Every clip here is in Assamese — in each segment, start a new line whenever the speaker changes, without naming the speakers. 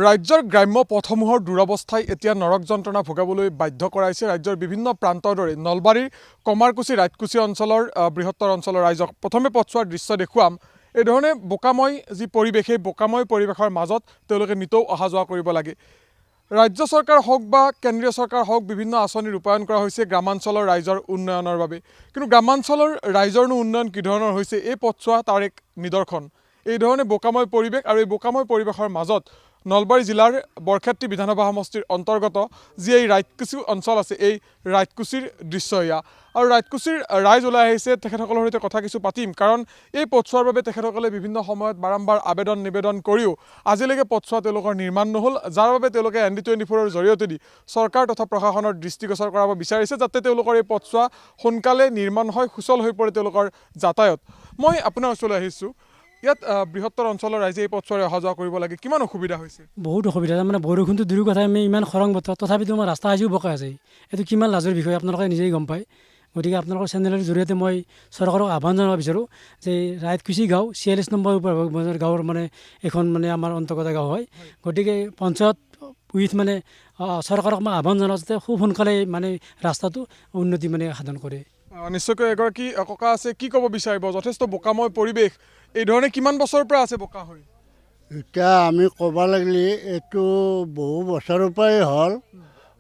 ৰাজ্যৰ গ্ৰাম্য পথসমূহৰ দুৰৱস্থাই এতিয়া নৰক যন্ত্ৰণা ভোগাবলৈ বাধ্য কৰাইছে ৰাজ্যৰ বিভিন্ন প্ৰান্তৰ দৰে নলবাৰীৰ কমাৰকুছি ৰাজকুছি অঞ্চলৰ বৃহত্তৰ অঞ্চলৰ ৰাইজক। প্ৰথমে পথছোৱাৰ দৃশ্য দেখুৱাম। এই ধৰণে বোকাময় যি পৰিৱেশ, সেই বোকাময় পৰিৱেশৰ মাজত তেওঁলোকে নিতৌ অহা যোৱা কৰিব লাগে। ৰাজ্য চৰকাৰ হওক বা কেন্দ্ৰীয় চৰকাৰ হওক, বিভিন্ন আঁচনি ৰূপায়ণ কৰা হৈছে গ্ৰামাঞ্চলৰ ৰাইজৰ উন্নয়নৰ বাবে। কিন্তু গ্ৰামাঞ্চলৰ ৰাইজৰনো উন্নয়ন কি ধৰণৰ হৈছে, এই পথছোৱা তাৰ এক নিদৰ্শন। এই ধৰণে বোকাময় পৰিৱেশ আৰু এই বোকাময় পৰিৱেশৰ মাজত নলবাৰী জিলাৰ বৰক্ষেত্ৰী বিধানসভা সমষ্টিৰ অন্তৰ্গত যি এই ৰাজকুছি অঞ্চল আছে, এই ৰাজকুছিৰ দৃশ্য এয়া। আৰু ৰাজকুছিৰ ৰাইজ ওলাই আহিছে, তেখেতসকলৰ সৈতে কথা কিছু পাতিম। কাৰণ এই পথছোৱাৰ বাবে তেখেতসকলে বিভিন্ন সময়ত বাৰম্বাৰ আবেদন নিবেদন কৰিও আজিলৈকে পথছোৱা তেওঁলোকৰ নিৰ্মাণ নহ'ল, যাৰ বাবে তেওঁলোকে ND24ৰ জৰিয়তে দি চৰকাৰ তথা প্ৰশাসনৰ দৃষ্টিগোচৰ কৰাব বিচাৰিছে, যাতে তেওঁলোকৰ এই পথছোৱা সোনকালে নিৰ্মাণ হয়, সুচল হৈ পৰে তেওঁলোকৰ যাতায়াত। মই আপোনাৰ ওচৰলৈ আহিছোঁ। ইয়াত বৃহত্তৰ অঞ্চলৰ ৰাইজে এই পথছোৱাৰে অহা যোৱা কৰিব লাগে, কিমান অসুবিধা হৈছে?
বহুত অসুবিধা। মানে বৰষুণটো দূৰৰ কথা, আমি ইমান খৰাং বতৰ, তথাপিতো আমাৰ ৰাস্তা আজিও বোকা আছে। এইটো কিমান লাজৰ বিষয়, আপোনালোকে নিজেই গম পায়। গতিকে আপোনালোকৰ চেনেলৰ জৰিয়তে মই চৰকাৰক আহ্বান জনাব বিচাৰোঁ যে ৰাজকুছি গাঁও 46 নম্বৰ গাঁৱৰ মানে এখন মানে আমাৰ অন্তৰ্গত গাঁও হয়। গতিকে পঞ্চায়ত উইথ মানে চৰকাৰক মই আহ্বান জনাওঁ যাতে খুব সোনকালে মানে ৰাস্তাটো উন্নতি মানে সাধন কৰে।
নিশ্চয়কৈ এগৰাকী ককা আছে, কি ক'ব বিচাৰিব? যথেষ্ট বোকাময় পৰিৱেশ, এই ধৰণে কিমান বছৰৰ পৰা আছে বোকা হৈ?
এতিয়া আমি ক'ব লাগিলে এইটো বহু বছৰৰ পৰাই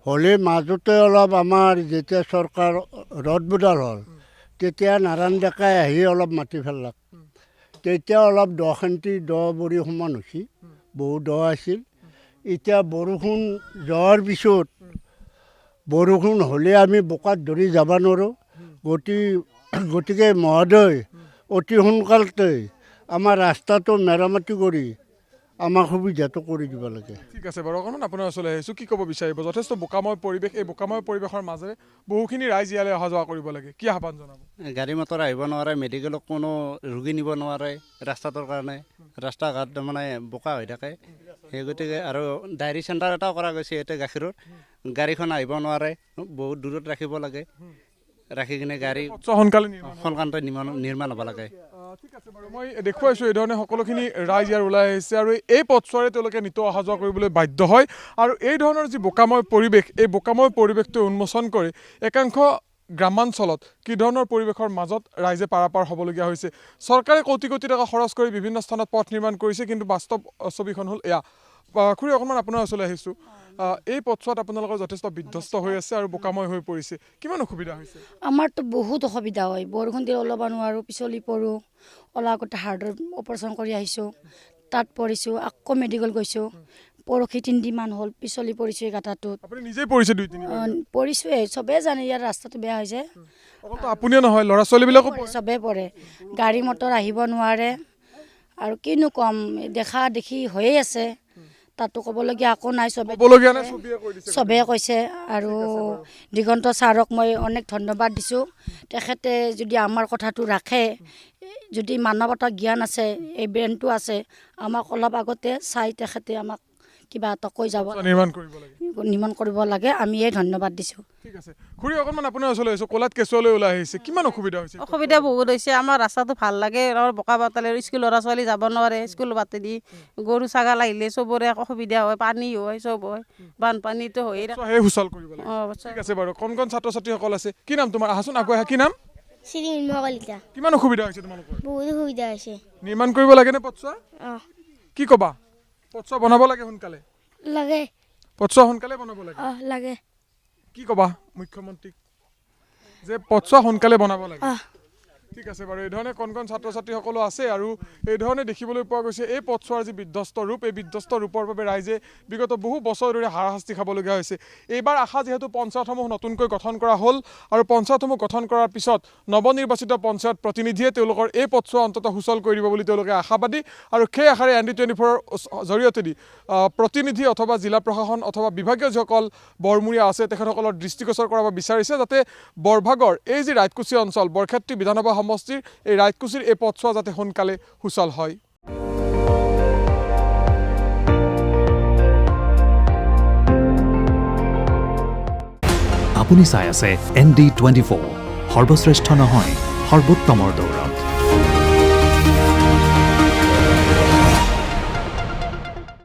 হ'লে মাজতে অলপ আমাৰ যেতিয়া চৰকাৰ ৰদবুদাল হ'ল, তেতিয়া নাৰায়ণ ডেকাই আহি অলপ মাটি ফেলাক। তেতিয়া অলপ 10 সেণ্টি 10 বৰি সমান হৈছিল, বহু দ আছিল। এতিয়া বৰষুণ যোৱাৰ পিছত বৰষুণ হ'লে আমি বোকাত ধৰি যাব নোৱাৰোঁ। গতিকে মহোদয় অতি সোনকালতে আমাৰ ৰাস্তাটো মেৰামতি কৰি আমাক সুবিধাটো কৰি দিব লাগে।
ঠিক আছে বাৰু, অকণমান আপোনাৰ ওচৰলৈ আহিছোঁ। কি ক'ব বিচাৰিব? যথেষ্ট বোকাময় পৰিৱেশ, এই বোকাময় পৰিৱেশৰ মাজেৰে বহুখিনি ৰাইজ ইয়ালৈ অহা যোৱা কৰিব লাগে, কি আহ্বান জনাব?
গাড়ী মটৰ আহিব নোৱাৰে, মেডিকেলত কোনো ৰোগী নিব নোৱাৰে ৰাস্তাটোৰ কাৰণে। ৰাস্তা ঘাট মানে বোকা হৈ থাকে। সেই গতিকে আৰু ডায়েৰী চেণ্টাৰ এটাও কৰা গৈছে ইয়াতে গাখীৰৰ। গাড়ীখন আহিব নোৱাৰে, বহুত দূৰত ৰাখিব লাগে। ৰাখি কিনে গাড়ী সোনকালে নিৰ্মাণ হ'ব লাগে।
ঠিক আছে বাৰু, মই দেখুৱাইছোঁ এই ধৰণে সকলোখিনি ৰাইজ ইয়াৰ ওলাই আহিছে আৰু এই পথছোৱাৰে তেওঁলোকে নিতৌ অহা যোৱা কৰিবলৈ বাধ্য হয়। আৰু এই ধৰণৰ যি বোকাময় পৰিৱেশ, এই বোকাময় পৰিৱেশটো উন্মোচন কৰি একাংশ গ্ৰামাঞ্চলত কি ধৰণৰ পৰিৱেশৰ মাজত ৰাইজে পাৰাপাৰ হ'বলগীয়া হৈছে। চৰকাৰে কোটি কোটি টকা খৰচ কৰি বিভিন্ন স্থানত পথ নিৰ্মাণ কৰিছে, কিন্তু বাস্তৱ ছবিখন হ'ল এয়া। খুৰী, অকণমান আপোনাৰ ওচৰলৈ আহিছোঁ। এই পথছোৱাত আপোনালোকৰ যথেষ্ট বিধ্বস্ত হৈ আছে আৰু বোকাময় হৈ পৰিছে, কিমান অসুবিধা হৈছে?
আমাৰতো বহুত অসুবিধা হয়। বৰষুণ দিলে ওলাব নোৱাৰোঁ, পিছলি পৰোঁ। আগতে হাৰ্টৰ অপাৰেশ্যন কৰি আহিছোঁ, তাত পৰিছোঁ, আকৌ মেডিকেল গৈছোঁ। পৰহি 3 দিনমান হ'ল পিছলি পৰিছোঁ এই গাঁটাটোত।
আপুনি নিজেই পৰিছে 2-3
পৰিছোঁৱে, চবেই জানে ইয়াৰ ৰাস্তাটো বেয়া হৈছে।
অকলতো আপুনিয়ে নহয়, ল'ৰা ছোৱালীবিলাকো
চবেই পৰে। গাড়ী মটৰ আহিব নোৱাৰে। আৰু কিনো ক'ম, দেখা দেখি হৈয়ে আছে, তাতো ক'বলগীয়া একো নাই। চবেই কৈছে। আৰু দিগন্ত ছাৰক মই অনেক ধন্যবাদ দিছোঁ। তেখেতে যদি আমাৰ কথাটো ৰাখে, যদি মানৱতা জ্ঞান আছে, এই ব্ৰেইনটো আছে, আমাক অলপ আগতে চাই তেখেতে আমাক কিবা এটা কৈ যাব, নিৰ্মাণ কৰিব লাগে। আমি এই ধন্যবাদ দিছোঁ।
ঠিক আছে খুৰী, অকণমান আপোনাৰ ওচৰলৈ আহিছোঁ। ক'লাত কেঁচুৱালৈ ওলাই আহিছে, কিমান অসুবিধা হৈছে?
অসুবিধা বহুত হৈছে। আমাৰ ৰাস্তাটো ভাল লাগে, বোকা পাতালে স্কুল ল'ৰা ছোৱালী যাব নোৱাৰে, স্কুল বাটে দি গৰু ছাগাল আহিলে চবৰে অসুবিধা হয়, পানী হয়, চব হয়, বানপানীটো হয়ে।
সুচল কৰিব লাগে। ঠিক আছে বাৰু, কণ কণ ছাত্ৰ ছাত্ৰীসকল আছে। কি নাম তোমাৰ? আহাচোন, আগুৱাই আহা। কি নাম? কিমান অসুবিধা হৈছে তোমালোকৰ?
বহুত অসুবিধা হৈছে।
নিৰ্মাণ কৰিব লাগে নে পথছোৱা? কি ক'বা? পথছোৱা বনাব লাগে সোনকালে?
লাগে।
পথছোৱা সোনকালে বনাব লাগে?
লাগে।
কি ক'বা মুখ্যমন্ত্ৰীক যে পথছোৱা সোনকালে বনাব লাগে? ঠিক আছে বাৰু, এই ধৰণে কণ কণ ছাত্ৰ ছাত্ৰীসকলো আছে। আৰু এই ধৰণে দেখিবলৈ পোৱা গৈছে এই পথছোৱাৰ যি বিধ্বস্ত ৰূপ, এই বিধ্বস্ত ৰূপৰ বাবে ৰাইজে বিগত বহু বছৰ ধৰি হাৰাশাস্তি খাবলগীয়া হৈছে। এইবাৰ আশা যিহেতু পঞ্চায়তসমূহ নতুনকৈ গঠন কৰা হ'ল, আৰু পঞ্চায়তসমূহ গঠন কৰাৰ পিছত নৱনিৰ্বাচিত পঞ্চায়ত প্ৰতিনিধিয়ে তেওঁলোকৰ এই পথছোৱা অন্ততঃ সুচল কৰি দিব বুলি তেওঁলোকে আশাবাদী। আৰু সেই আশাৰে ND24ৰ জৰিয়তে দি প্ৰতিনিধি অথবা জিলা প্ৰশাসন অথবা বিভাগীয় যিসকল বৰমূৰীয়া আছে, তেখেতসকলৰ দৃষ্টিগোচৰ কৰাব বিচাৰিছে, যাতে বৰভাগৰ এই যি ৰাজকুছি অঞ্চল, বৰক্ষেত্ৰী বিধানসভা সমষ্টিৰ এই ৰাজকুছিৰ এই পথছোৱা যাতে সোনকালে সুচল হয়।
আপুনি চাই আছে ND24, সৰ্বশ্ৰেষ্ঠ নহয়, সৰ্বোত্তমৰ দৌৰ।